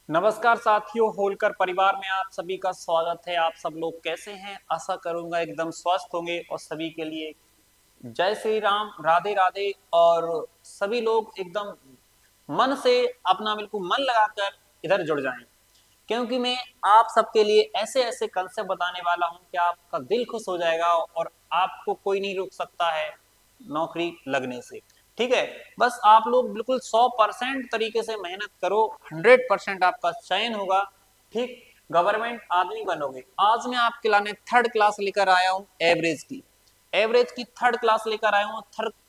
नमस्कार साथियों, होलकर परिवार में आप सभी का स्वागत है। आप सब लोग कैसे हैं? आशा करूंगा एकदम स्वस्थ होंगे और सभी के लिए जय श्री राम, राधे राधे। और सभी लोग एकदम मन से अपना बिल्कुल मन लगाकर इधर जुड़ जाएं, क्योंकि मैं आप सबके लिए ऐसे ऐसे कंसेप्ट बताने वाला हूं कि आपका दिल खुश हो जाएगा और आपको कोई नहीं रोक सकता है नौकरी लगने से। ठीक है, बस आप लोग बिल्कुल 100% तरीके से मेहनत करो, 100% आपका चयन होगा। ठीक, गवर्नमेंट आदमी बनोगे। आज मैं आपके लाने थर्ड क्लास लेकर आया हूँ, एवरेज की थर्ड क्लास लेकर आया हूँ।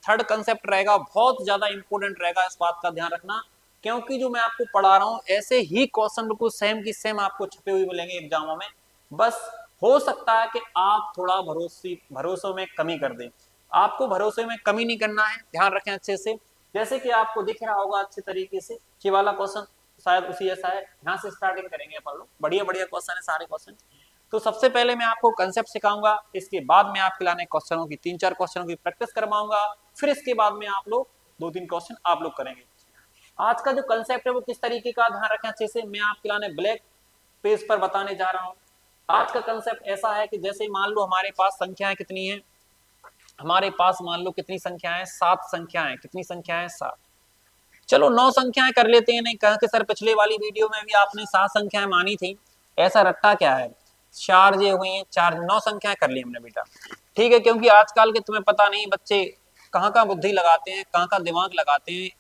थर्ड कंसेप्ट रहेगा, बहुत ज्यादा इंपॉर्टेंट रहेगा, इस बात का ध्यान रखना, क्योंकि जो मैं आपको पढ़ा रहा हूँ ऐसे ही क्वेश्चन बिल्कुल सेम की सेम आपको छपे हुए मिलेंगे एग्जामों में। बस हो सकता है कि आप थोड़ा भरोसे में कमी कर दें। आपको भरोसे में कमी नहीं करना है, ध्यान रखें अच्छे से। जैसे कि आपको दिख रहा होगा अच्छे तरीके से, ये वाला क्वेश्चन शायद उसी जैसा है। यहाँ से स्टार्टिंग करेंगे अपन लोग, बढ़िया बढ़िया क्वेश्चन है सारे क्वेश्चन। तो सबसे पहले मैं आपको कंसेप्ट सिखाऊंगा, इसके बाद मैं आपके लाने क्वेश्चनों की 3-4 क्वेश्चनों की प्रैक्टिस करवाऊंगा, फिर इसके बाद में आप लोग 2-3 क्वेश्चन आप लोग करेंगे। आज का जो कंसेप्ट है वो किस तरीके का, ध्यान रखें अच्छे से। मैं आपके लाने ब्लैक पेज पर बताने जा रहा हूँ। आज का कंसेप्ट ऐसा है कि जैसे मान लो हमारे पास संख्याएं कितनी है, हमारे पास मान लो कितनी संख्याएं, 7 संख्याएं। कितनी संख्याएं? 7। चलो 9 संख्याएं कर लेते हैं। नहीं कहा कि सर पिछले वाली वीडियो में भी आपने 7 संख्याएं मानी थी, ऐसा रट्टा क्या है? 4 ये हुई है, 4 9 संख्याएं कर ली हमने बेटा। ठीक है, क्योंकि आजकल के तुम्हें पता नहीं बच्चे कहाँ कहाँ बुद्धि लगाते हैं, कहाँ कहाँ दिमाग लगाते हैं।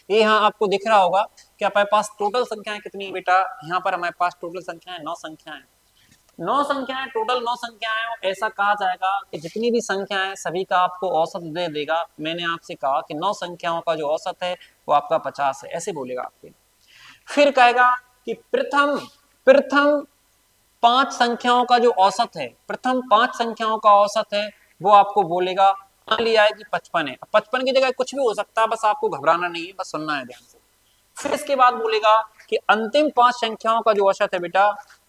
ये यहाँ आपको दिख रहा होगा कि हमारे पास टोटल संख्याएं कितनी है बेटा। यहाँ पर हमारे पास टोटल संख्याएं 9 संख्याएं। 9 संख्याएं, टोटल 9 संख्याएं। और ऐसा कहा जाएगा कि जितनी भी संख्याएं सभी का आपको औसत दे देगा। मैंने आपसे कहा कि 9 संख्याओं का जो औसत है वो आपका 50 है, ऐसे बोलेगा आपके। फिर कहेगा कि प्रथम प्रथम 5 संख्याओं का जो औसत है, प्रथम 5 संख्याओं का औसत है, वो आपको बोलेगा। मान लिया है कि 55 है, 55 की जगह कुछ भी हो सकता है, बस आपको घबराना नहीं है, बस सुनना है ध्यान से। फिर इसके बाद बोलेगा कि अंतिम 5 संख्याओं का जो औसत है बेटा,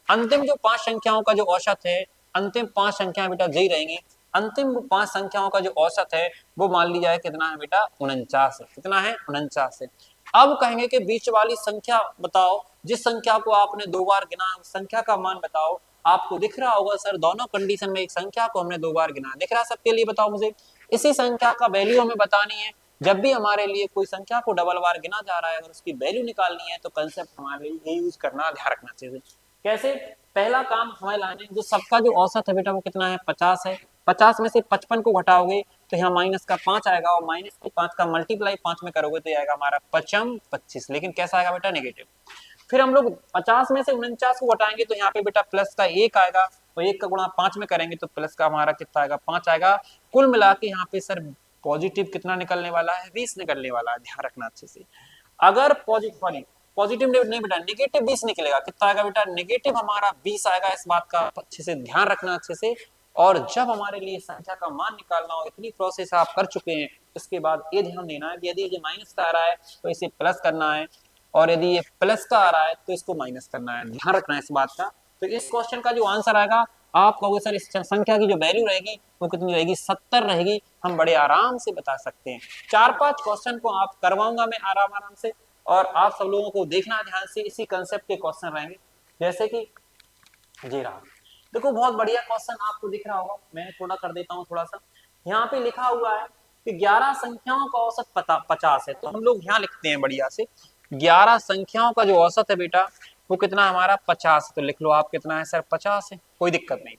अंतिम जो 5 संख्याओं का जो औसत है, अंतिम 5 संख्याएं बेटा यही रहेंगी। अंतिम 5 संख्याओं का जो औसत है वो मान लिया है कितना है बेटा, 49 है। कितना है? 49 है। अब कहेंगे कि बीच वाली संख्या बताओ, जिस संख्या को आपने 2 बार गिना, उस संख्या का मान बताओ। आपको दिख रहा होगा सर दोनों कंडीशन में एक संख्या को हमने 2 बार गिना, दिख रहा है सबके लिए? बताओ मुझे। इसी संख्या का वैल्यू हमें बतानी है। जब भी हमारे लिए कोई संख्या को डबल बार गिना जा रहा है, अगर उसकी वैल्यू निकालनी है तो कंसेप्ट हमारे लिए ये यूज करना, ध्यान रखना चाहिए। कैसे? पहला काम हमें लाने, जो सबका जो औसत है बेटा वो कितना है? 50 है। 50 में से 55 को घटाओगे तो यहाँ माइनस का 5 आएगा, और माइनस के 5 का मल्टीप्लाई 5 में करोगे तो आएगा हमारा 55 25। लेकिन कैसा आएगा बेटा? नेगेटिव। फिर हम लोग 50 में से 49 को घटाएंगे तो यहाँ पे बेटा प्लस का 1 आएगा, और 1 का गुणा 5 में करेंगे तो प्लस का हमारा कितना आएगा? 5 आएगा। कुल मिला के यहाँ पे सर पॉजिटिव कितना निकलने वाला है? 20 निकलने वाला है, ध्यान रखना अच्छे से। अगर पॉजिटिव नहीं बेटा, नेगेटिव 20 निकलेगा। कितना आएगा बेटा? नेगेटिव हमारा 20 आएगा। इस बात का अच्छे से ध्यान रखना अच्छे से। और जब हमारे लिए संख्या का मान निकालना हो, इतनी प्रोसेस आप कर चुके हैं, इसके बाद ये ध्यान देना है कि यदि ये माइनस का आ रहा है तो इसे प्लस करना है, और यदि ये प्लस का आ रहा है तो इसको माइनस करना है, ध्यान रखना है इस बात का। तो इस क्वेश्चन का जो आंसर आएगा, आप कहोगे सर इस संख्या की जो वैल्यू रहेगी वो कितनी रहेगी? 70 रहेगी। हम बड़े आराम से बता सकते हैं। 4-5 क्वेश्चन को आप करवाऊंगा मैं आराम आराम से, और आप सब लोगों को देखना ध्यान से। इसी कंसेप्ट के क्वेश्चन रहेंगे, जैसे कि जी रहा। देखो बहुत बढ़िया क्वेश्चन आपको दिख रहा होगा, मैं थोड़ा कर देता हूँ थोड़ा सा। यहाँ पे लिखा हुआ है कि 11 संख्याओं का औसत 50 है, तो हम लोग यहाँ लिखते हैं बढ़िया से, 11 संख्याओं का जो औसत है बेटा वो कितना हमारा? 50 है। तो लिख लो आप, कितना है सर? 50 है, कोई दिक्कत नहीं।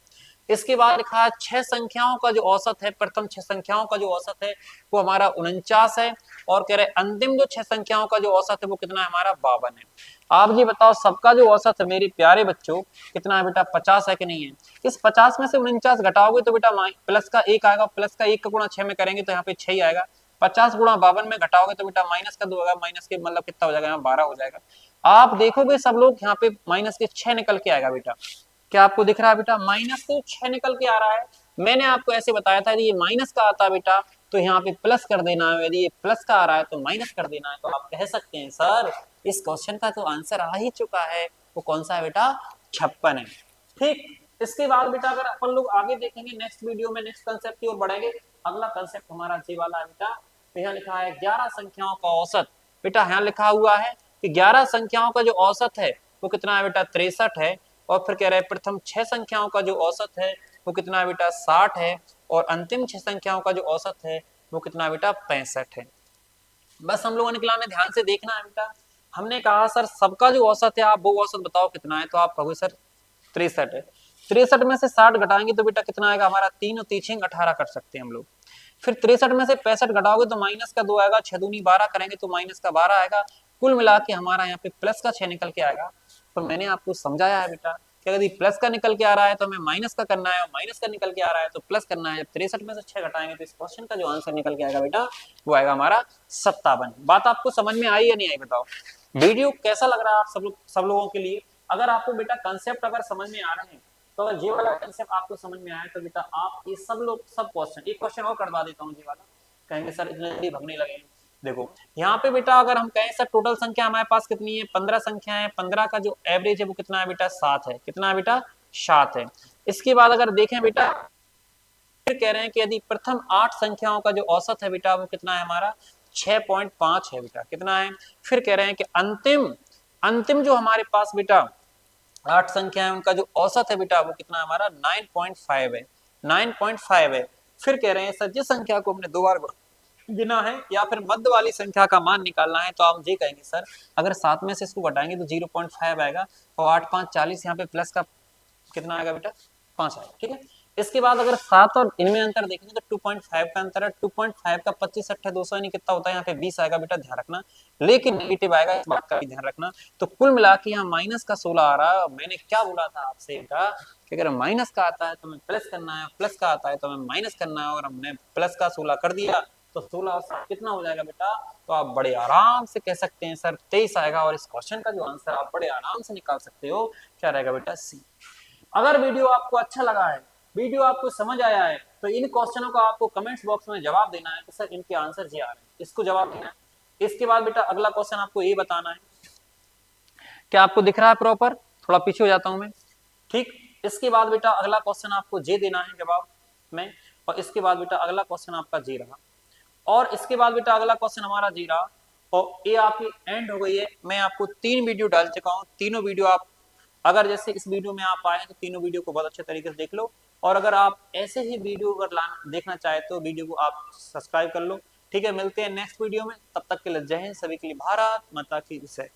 इसके बाद लिखा है 6 संख्याओं का जो औसत है, प्रथम 6 संख्याओं का जो औसत है वो हमारा 49 है, और कह रहे अंतिम जो 6 संख्याओं का जो औसत है वो कितना है हमारा? 52 है। आप जी बताओ, सबका जो औसत है मेरे प्यारे बच्चों कितना है बेटा? 50 है कि नहीं है? इस 50 में से 49 घटाओगे तो बेटा प्लस का 1 आएगा, प्लस का 1 का गुणा 6 में करेंगे तो यहाँ पे 6 ही आएगा। 50 गुणा 52 में घटाओगे तो बेटा माइनस का 2 आएगा, माइनस के मतलब कितना हो जाएगा? यहाँ 12 हो जाएगा। आप देखोगे सब लोग यहाँ पे माइनस के 6 निकल के आएगा बेटा। क्या आपको दिख रहा है बेटा? माइनस के 6 निकल के आ रहा है। मैंने आपको ऐसे बताया था, यदि ये माइनस का आता बेटा तो यहाँ पे प्लस कर देना है, यदि ये प्लस का आ रहा है तो माइनस कर देना है। तो आप कह सकते हैं सर इस क्वेश्चन का तो आंसर आ ही चुका है। वो कौन सा है बेटा? 56 है। ठीक, इसके बाद बेटा अगर अपन लोग आगे देखेंगे नेक्स्ट वीडियो में, नेक्स्ट कंसेप्ट की ओर बढ़ेंगे। अगला कंसेप्ट हमारा जी वाला है बेटा। तो यहाँ लिखा है 11 संख्याओं का औसत। बेटा यहाँ लिखा हुआ है कि 11 संख्याओं का जो औसत है वो कितना है बेटा 63 है। और फिर कह रहे हैं प्रथम 6 संख्याओं का जो औसत है वो कितना है बेटा 60 है। और अंतिम 6 संख्याओं का जो औसत है वो कितना बेटा 65 है। बस हम लोगों ने निकला में ध्यान से देखना है बेटा। हमने कहा सर सबका जो औसत है आप वो औसत बताओ कितना है, तो आप कहोगे सर 63 है। 63 में से 60 घटाएंगे तो बेटा कितना आएगा हमारा 3 और 3 18 कर सकते हैं हम लोग। फिर 63 में से 65 घटाओगे तो माइनस का 2 आएगा, 6 दूनी 12 करेंगे तो माइनस का 12 आएगा। कुल मिला के हमारा यहाँ पे प्लस का 6 निकल के आएगा। तो मैंने आपको समझाया है बेटा कि यदि प्लस का निकल के आ रहा है तो हमें माइनस का करना है, और माइनस का निकल के आ रहा है तो प्लस करना है। जब 63 में से 6 घटाएंगे तो इस क्वेश्चन का जो आंसर निकल के आएगा बेटा वो आएगा हमारा 57। बात आपको समझ में आई या नहीं आई बताओ। वीडियो कैसा लग रहा है आप सब लोगों के लिए। अगर आपको बेटा कंसेप्ट अगर समझ में आ रहे हैं तो अगर ये वाला कंसेप्ट आपको समझ में आया तो बेटा आप ये सब क्वेश्चन, एक क्वेश्चन और करवा देता हूँ ये वाला। कहेंगे सर इतने जल्दी भगने लगे। देखो यहाँ पे बेटा अगर हम कहें सर टोटल संख्या हमारे पास कितनी है 15 संख्या है, 15 का जो एवरेज है वो कितना है बेटा 7 है। कितना है बेटा 7 है। इसके बाद अगर देखें बेटा फिर कह रहे हैं कि यदि प्रथम 8 संख्याओं का जो औसत है बेटा वो कितना है हमारा 6.5 है बेटा। कितना है। फिर कह रहे हैं कि अंतिम अंतिम जो हमारे पास बेटा 8 संख्या है उनका जो औसत है बेटा वो कितना है हमारा 9.5 है। 9.5 है। फिर कह रहे हैं सर जिस संख्या को हमने 2 बार गिना है या फिर मध्य वाली संख्या का मान निकालना है तो आप ये कहेंगे सर अगर 7 में से इसको घटाएंगे तो 0.5 आएगा, और 8 5 40 यहाँ पे प्लस का कितना आएगा बेटा 5 आएगा। ठीक है। इसके बाद अगर 7 और इनमें अंतर देखेंगे तो 2.5 का अंतर है। 2.5 का 25 अट्ठे 200 यानी कितना होता है यहाँ पे 20 आएगा बेटा, ध्यान रखना। लेकिन नेगेटिव आएगा, इस बात का भी ध्यान रखना। तो कुल मिला के यहाँ माइनस का 16 आ रहा है। मैंने क्या बोला था आपसे बेटा कि अगर माइनस का आता है तो हमें प्लस करना है, प्लस का आता है तो हमें माइनस करना है, और हमने प्लस का 16 कर दिया तो 16 कितना हो जाएगा बेटा, तो आप बड़े आराम से कह सकते हैं सर 23 आएगा। और इस क्वेश्चन का जो आंसर आप बड़े आराम से निकाल सकते हो, क्या रहेगा बेटा सी। अगर वीडियो आपको अच्छा लगा है, वीडियो आपको समझ आया है, तो इन क्वेश्चनों का आपको कमेंट्स बॉक्स में जवाब देना है कि सर इनके आंसर ये आ रहे हैं, इसको जवाब देना है। इसके बाद बेटा अगला क्वेश्चन आपको ये बताना है, क्या आपको दिख रहा है प्रॉपर, थोड़ा पीछे हो जाता हूं मैं। ठीक। इसके बाद बेटा अगला क्वेश्चन आपको जे देना है जवाब में, और इसके बाद बेटा अगला क्वेश्चन आपका जे रहा, और इसके बाद बेटा अगला क्वेश्चन हमारा जी रहा, और ये आपकी एंड हो गई है। मैं आपको 3 वीडियो डाल चुका हूँ, तीनों वीडियो आप अगर जैसे इस वीडियो में आप आए हैं तो तीनों वीडियो को बहुत अच्छे तरीके से देख लो, और अगर आप ऐसे ही वीडियो अगर देखना चाहे तो वीडियो को आप सब्सक्राइब कर लो। ठीक है, मिलते हैं नेक्स्ट वीडियो में, तब तक के लिए जय हिंद, सभी के लिए भारत माता की जय।